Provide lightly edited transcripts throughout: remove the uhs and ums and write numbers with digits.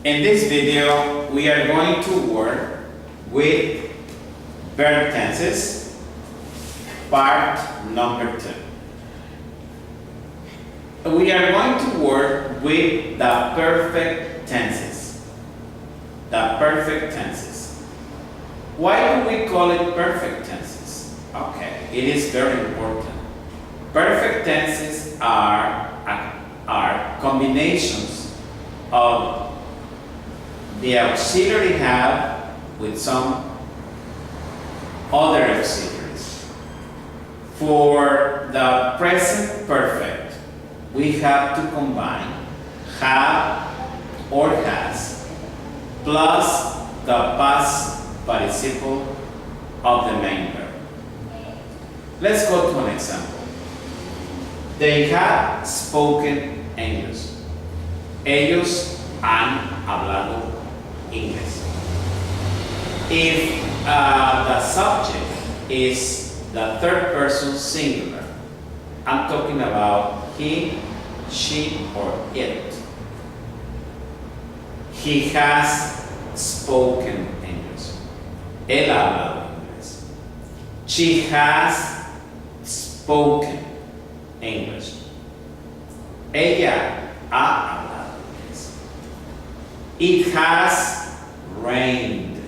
In this video, we are going to work with verb tenses, part number 2. We are going to work with the perfect tenses. The perfect tenses. Why do we call it perfect tenses? Okay, it is very important. Perfect tenses are combinations of the auxiliary have with some other auxiliaries. For the present perfect, we have to combine have or has plus the past participle of the main verb. Let's go to an example. They had spoken English. Ellos han hablado inglés. If the subject is the third person singular, I'm talking about he, she, or it. He has spoken English. Él ha hablado inglés. She has spoken English. Ella ha hablado inglés. It has rained.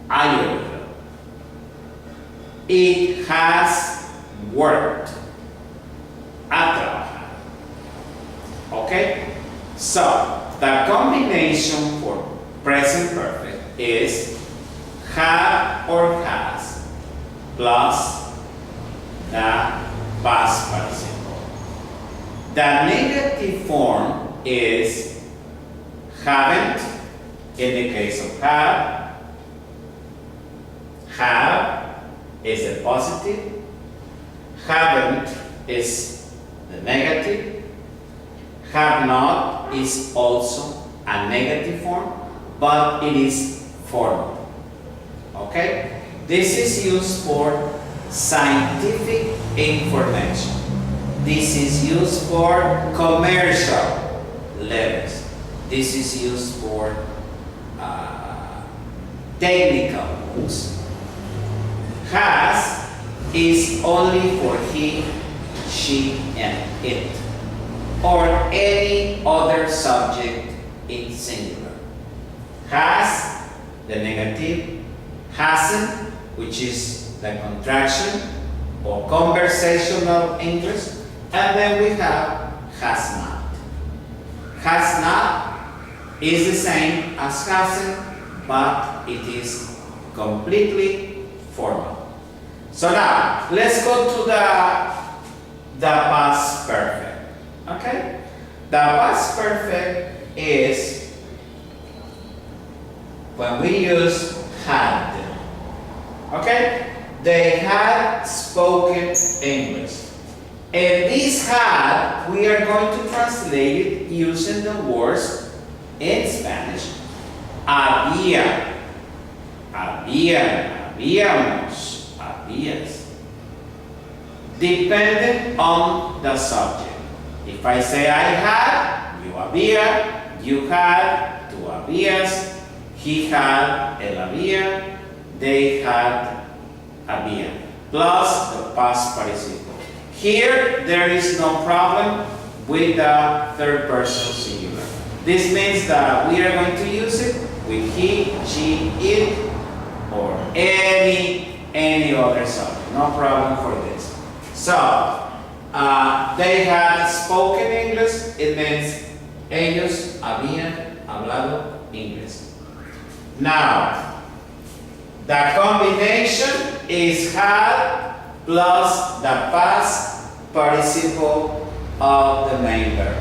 Ha llovido. It has worked. Ha trabajado. Okay? So, the combination for present perfect is have or has plus the past participle. The negative form is haven't in the case of have. Have is a positive. Haven't is the negative. Have not is also a negative form, but it is formal. Okay? This is used for scientific information. This is used for commercial letters. This is used for technical books. Has is only for he, she, and it, or any other subject in singular. Has, the negative, hasn't, which is the contraction or conversational English, and then we have has not. Has not is the same as hasn't, but it is completely formal. So now, let's go to the past perfect. Okay? The past perfect is when we use had. Okay? They had spoken English. And this had, we are going to translate it using the words in Spanish. Había, habían, habíamos, habías. Depending on the subject. If I say I had, you había, you had, tú habías, he had, él había, they had, había, plus the past participle. Here, there is no problem with the third person singular. This means that we are going to use it with he, she, it, or any other subject. No problem for this. So, they had spoken English. It means ellos habían hablado inglés. Now, the combination is had plus the past participle of the main verb.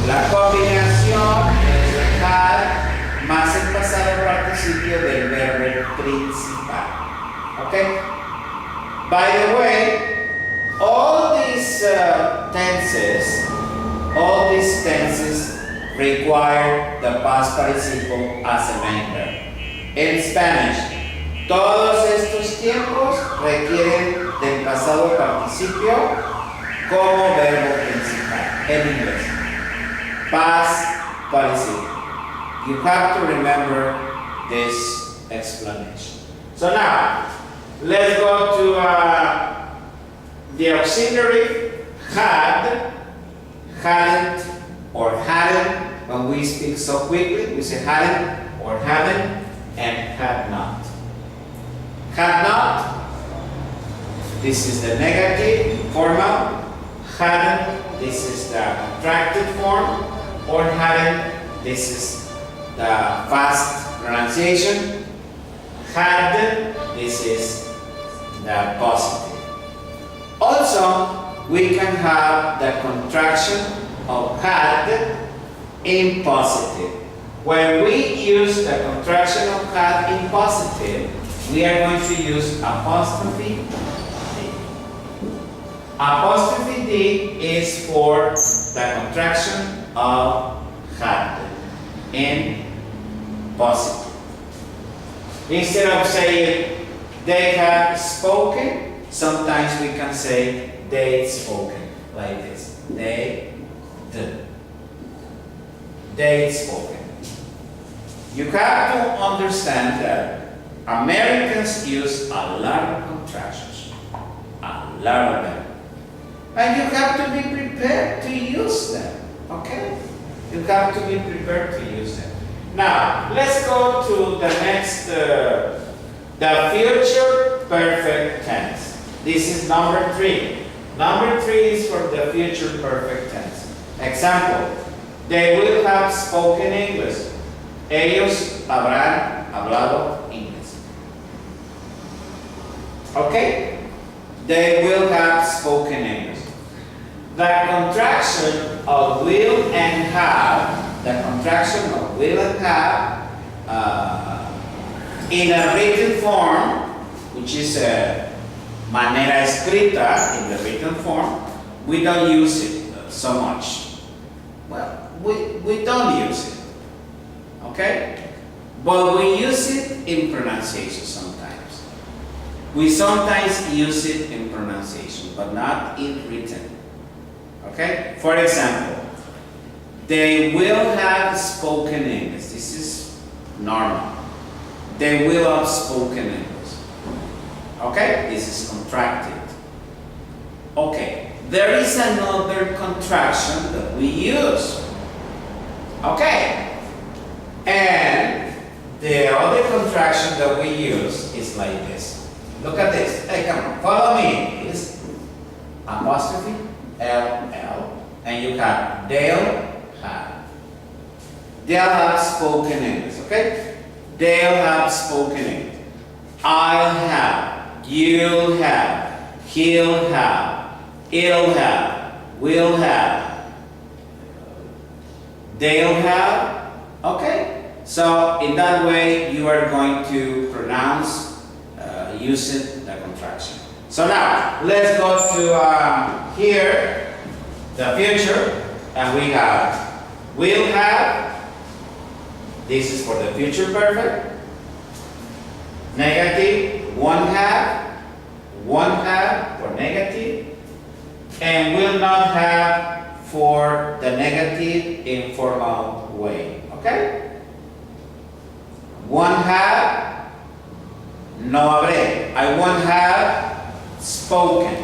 La combinación es had más el pasado participio del verbo principal. Okay? By the way, all these tenses require the past participle as a main verb. In Spanish, todos estos tiempos requieren del pasado participio como verbo principal. En inglés, past participle. You have to remember this explanation. So now, let's go to the auxiliary had, hadn't, or hadn't. When we speak so quickly, we say hadn't or hadn't, and had not. Had not, this is the negative formal. Hadn't, this is the contracted form. Or hadn't, this is the fast pronunciation. Had, this is the positive. Also, we can have the contraction of had in positive. When we use the contraction of had in positive, we are going to use apostrophe D. Apostrophe D is for the contraction of had in positive. Instead of saying they had spoken, sometimes we can say they spoken, like this. They did. They spoken. You have to understand that Americans use a lot of contractions. A lot of them. And you have to be prepared to use them. Okay? You have to be prepared to use them. Now, let's go to the next, the future perfect tense. This is number 3. Number 3 is for the future perfect tense. Example, they will have spoken English. Ellos habrán hablado inglés. Okay? They will have spoken English. The contraction of will and have, in a written form, which is manera escrita, in the written form, we don't use it so much. Well, we don't use it. Okay? But we use it in pronunciation sometimes. We sometimes use it in pronunciation, but not in written. Okay? For example, they will have spoken English. This is normal. They will have spoken English. Okay? This is contracted. Okay. There is another contraction that we use. Okay? And the other contraction that we use is like this. Look at this. Hey, come on. Follow me. It's apostrophe L, and you have they'll have. They'll have spoken English, okay? They'll have spoken English. I'll have, you'll have, he'll have, it'll have, will have, they'll have, okay? So in that way, you are going to pronounce using the contraction. So now, let's go to here, the future, and we have, will have, this is for the future perfect, negative, won't have for negative, and will not have for the negative informal way, okay? Won't have, no habré. I won't have spoken.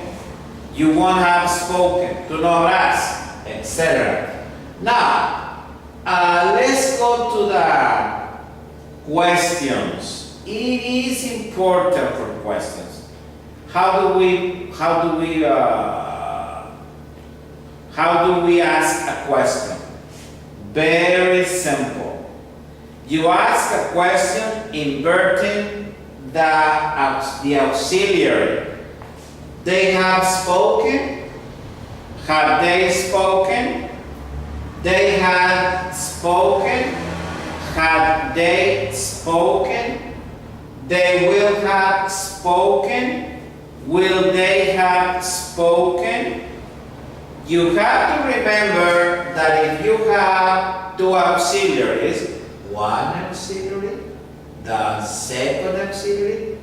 You won't have spoken. Tú no habrás, etc. Now, let's go to the questions. It is important for questions. How do we ask a question? Very simple. You ask a question inverting the auxiliary. They have spoken. Have they spoken? They had spoken. Had they spoken? They will have spoken. Will they have spoken? You have to remember that if you have two auxiliaries, one auxiliary, the second auxiliary,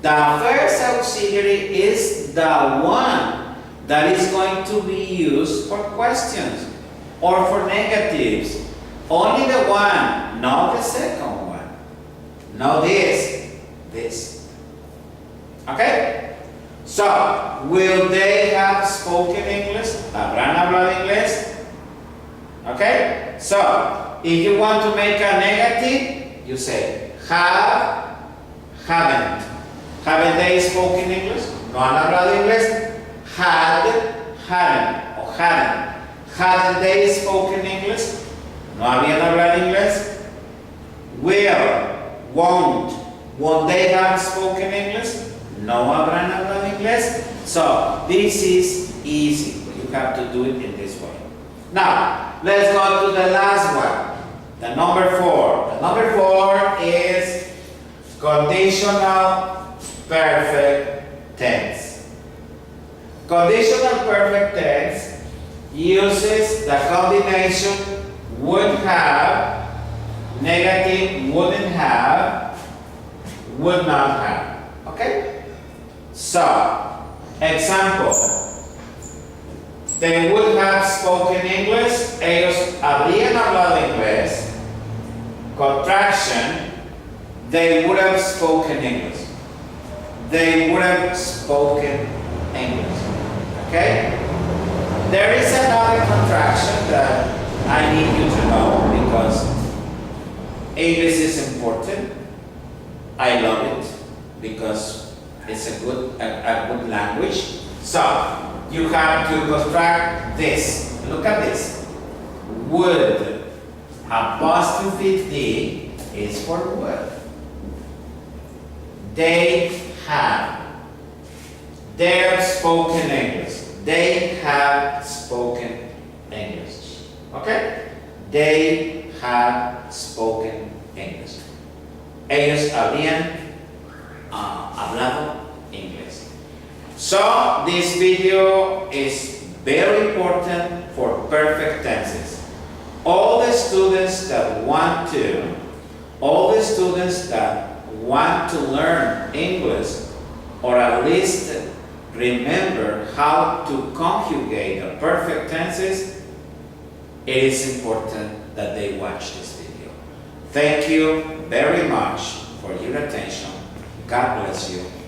the first auxiliary is the one that is going to be used for questions. or for negatives. Only the one, not the second one. No this. Okay? So, will they have spoken English? ¿Habrán hablado inglés? Okay? So, if you want to make a negative, you say have, haven't. Haven't they spoken English? No han hablado inglés. Had, hadn't, o hadn't. Hadn't they spoken English? No habían hablado inglés. Will, won't they have spoken English? No habrán hablado inglés. So, this is easy. You have to do it in this way. Now, let's go to the last one. The number 4. The number 4 is conditional perfect tense. Conditional perfect tense uses the combination would have, negative wouldn't have, would not have. Okay? So, example. They would have spoken English. Ellos habrían hablado inglés. Contraction. They would have spoken English. They would have spoken English. Okay? There is another contraction that I need you to know because English is important. I love it because it's a good language. So, you have to construct this. Look at this. Would. Apostrophe D is for would. They have. They have spoken English. They have spoken English. Okay? They have spoken English. Ellos habían hablado inglés. So, this video is very important for perfect tenses. All the students that want to learn English, or at least remember how to conjugate the perfect tenses, it is important that they watch this video. Thank you very much for your attention. God bless you.